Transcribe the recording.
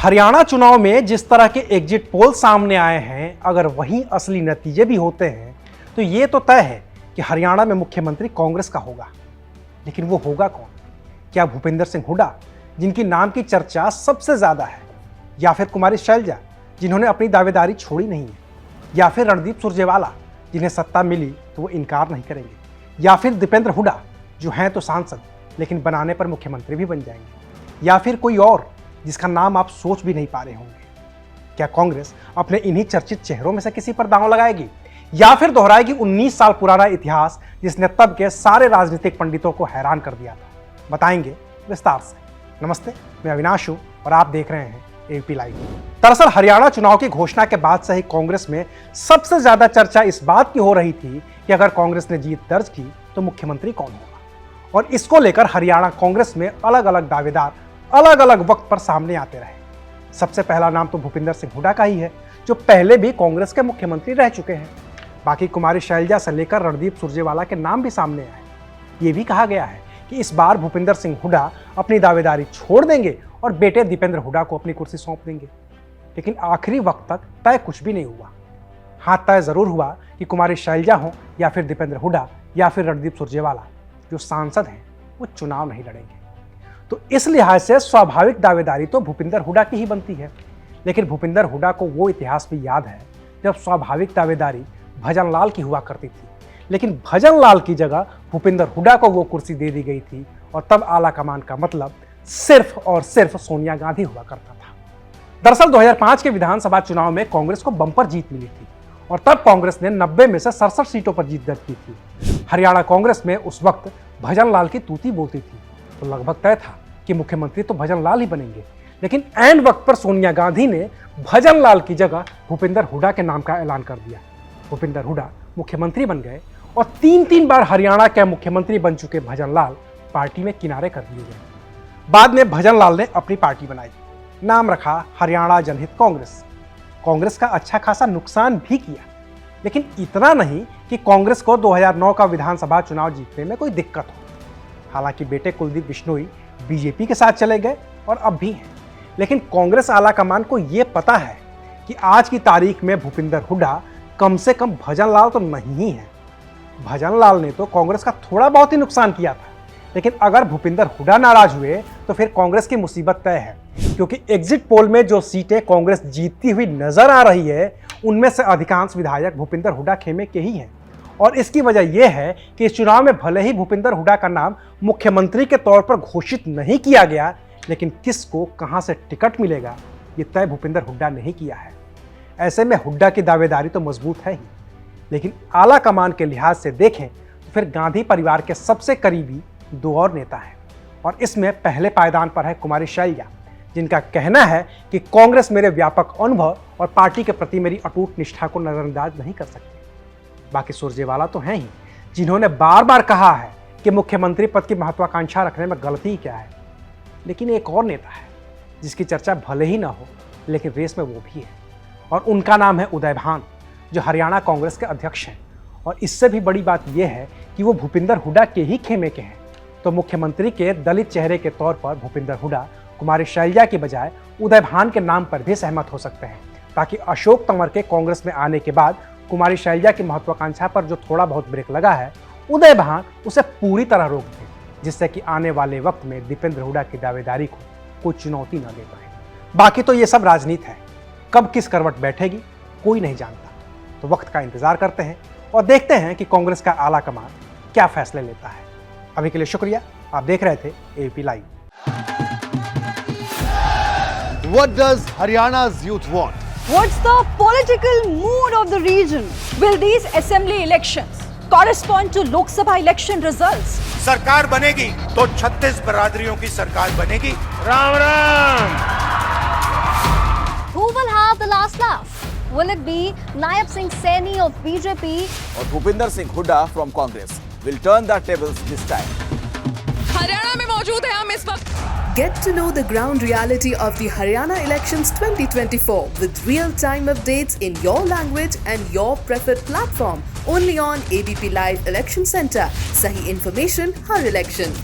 हरियाणा चुनाव में जिस तरह के एग्जिट पोल सामने आए हैं, अगर वही असली नतीजे भी होते हैं तो ये तो तय है कि हरियाणा में मुख्यमंत्री कांग्रेस का होगा। लेकिन वो होगा कौन? क्या भूपेंद्र सिंह हुड्डा, जिनकी नाम की चर्चा सबसे ज्यादा है, या फिर कुमारी शैलजा, जिन्होंने अपनी दावेदारी छोड़ी नहीं है, या फिर रणदीप सुरजेवाला, जिन्हें सत्ता मिली तो वो इनकार नहीं करेंगे, या फिर दीपेंद्र हुड्डा, जो हैं तो सांसद लेकिन बनाने पर मुख्यमंत्री भी बन जाएंगे, या फिर कोई और जिसका नाम आप सोच भी नहीं पा रहे होंगे? क्या कांग्रेस अपने इन्हीं चर्चित चेहरों में से किसी पर दांव लगाएगी, या फिर दोहराएगी 19 साल पुराना इतिहास जिसने तब के सारे राजनीतिक पंडितों को हैरान कर दिया था? बताएंगे विस्तार से। नमस्ते, मैं अविनाश हूं और आप देख रहे हैं एबीपी लाइव। दरअसल हरियाणा चुनाव की घोषणा के बाद से ही कांग्रेस में सबसे ज्यादा चर्चा इस बात की हो रही थी कि अगर कांग्रेस ने जीत दर्ज की तो मुख्यमंत्री कौन होगा, और इसको लेकर हरियाणा कांग्रेस में अलग अलग दावेदार अलग अलग वक्त पर सामने आते रहे। सबसे पहला नाम तो भूपेंद्र सिंह हुड्डा का ही है, जो पहले भी कांग्रेस के मुख्यमंत्री रह चुके हैं। बाकी कुमारी शैलजा से लेकर रणदीप सुरजेवाला के नाम भी सामने आए। ये भी कहा गया है कि इस बार भूपेंद्र सिंह हुड्डा अपनी दावेदारी छोड़ देंगे और बेटे दीपेंद्र हुड्डा को अपनी कुर्सी सौंप देंगे। लेकिन आखिरी वक्त तक तय कुछ भी नहीं हुआ। हाँ, तय जरूर हुआ कि कुमारी शैलजा हो या फिर दीपेंद्र हुड्डा या फिर रणदीप सुरजेवाला, जो सांसद हैं, वो चुनाव नहीं लड़ेंगे। तो इस लिहाज से स्वाभाविक दावेदारी तो भूपेंद्र हुड्डा की ही बनती है। लेकिन भूपेंद्र हुड्डा को वो इतिहास भी याद है जब स्वाभाविक दावेदारी भजन लाल की हुआ करती थी, लेकिन भजन लाल की जगह भूपेंद्र हुड्डा को वो कुर्सी दे दी गई थी, और तब आला कमान का मतलब सिर्फ और सिर्फ सोनिया गांधी हुआ करता था। दरअसल 2005 के विधानसभा चुनाव में कांग्रेस को बंपर जीत मिली थी, और तब कांग्रेस ने 90 में से 67 सीटों पर जीत दर्ज की थी। हरियाणा कांग्रेस में उस वक्त भजन लाल की तूती बोलती थी, तो लगभग तय था कि मुख्यमंत्री तो भजन लाल ही बनेंगे। लेकिन ऐन वक्त पर सोनिया गांधी ने भजन लाल की जगह भूपेंद्र हुड्डा के नाम का ऐलान कर दिया। भूपेंद्र हुड्डा मुख्यमंत्री बन गए, और 3 बार हरियाणा के मुख्यमंत्री बन चुके भजन लाल पार्टी में किनारे कर दिए गए। बाद में भजन लाल ने अपनी पार्टी बनाई, नाम रखा हरियाणा जनहित कांग्रेस। कांग्रेस का अच्छा खासा नुकसान भी किया, लेकिन इतना नहीं कि कांग्रेस को 2009 का विधानसभा चुनाव जीतने में कोई दिक्कत हो। हालांकि बेटे कुलदीप बिश्नोई बीजेपी के साथ चले गए और अब भी हैं, लेकिन कांग्रेस आला कमान को यह पता है कि आज की तारीख में भूपेंद्र हुड्डा कम से कम भजन लाल तो नहीं ही है। भजन लाल ने तो कांग्रेस का थोड़ा बहुत ही नुकसान किया था, लेकिन अगर भूपेंद्र हुड्डा नाराज हुए तो फिर कांग्रेस की मुसीबत तय है, क्योंकि एग्जिट पोल में जो सीटें कांग्रेस जीतती हुई नजर आ रही है, उनमें से अधिकांश विधायक भूपेंद्र हुड्डा खेमे के ही हैं। और इसकी वजह यह है कि इस चुनाव में भले ही भूपेंद्र हुड्डा का नाम मुख्यमंत्री के तौर पर घोषित नहीं किया गया, लेकिन किसको कहां से टिकट मिलेगा ये तय भूपेंद्र हुड्डा ने ही किया है। ऐसे में हुड्डा की दावेदारी तो मजबूत है ही, लेकिन आला कमान के लिहाज से देखें तो फिर गांधी परिवार के सबसे करीबी 2 और नेता हैं, और इसमें पहले पायदान पर है कुमारी शैलजा, जिनका कहना है कि कांग्रेस मेरे व्यापक अनुभव और पार्टी के प्रति मेरी अटूट निष्ठा को नजरअंदाज नहीं कर सकती। बाकी सुरजेवाला तो हैं ही, जिन्होंने बार बार कहा है कि मुख्यमंत्री पद की महत्वाकांक्षा रखने में गलती क्या है। लेकिन एक और नेता है जिसकी चर्चा भले ही ना हो, लेकिन रेस में वो भी है, और उनका नाम है उदय भान, जो हरियाणा कांग्रेस के अध्यक्ष हैं। और इससे भी बड़ी बात यह है कि वो भूपेंद्र हुड्डा के ही खेमे के हैं। तो मुख्यमंत्री के दलित चेहरे के तौर पर भूपेंद्र हुड्डा कुमारी शैलजा की बजाय उदय भान के नाम पर भी सहमत हो सकते हैं, ताकि अशोक तंवर के कांग्रेस में आने के बाद कुमारी शैलजा की महत्वाकांक्षा पर जो थोड़ा बहुत ब्रेक लगा है, उदय भान उसे पूरी तरह रोक दें, जिससे कि आने वाले वक्त में दीपेंद्र हुड्डा की दावेदारी को कोई चुनौती न दे पाए। बाकी तो ये सब राजनीति है, कब किस करवट बैठेगी कोई नहीं जानता। तो वक्त का इंतजार करते हैं और देखते हैं कि कांग्रेस का आला कमान क्या फैसले लेता है। अभी के लिए शुक्रिया। आप देख रहे थे ABP live. What does Haryana's youth want? What's the political mood of the region? Will these assembly elections correspond to Lok Sabha election results? सरकार बनेगी तो 36 बरादरियों की सरकार बनेगी। Ram Ram. Who will have the last laugh? Will it be Nayab Singh Saini of BJP or Bhupinder Singh Huda from Congress? Will turn the tables this time. Haryana में मौजूद है हम इस वक्त। Get to know the ground reality of the Haryana elections 2024 with real-time updates in your language and your preferred platform. Only on ABP Live Election Center. Sahi information, har election.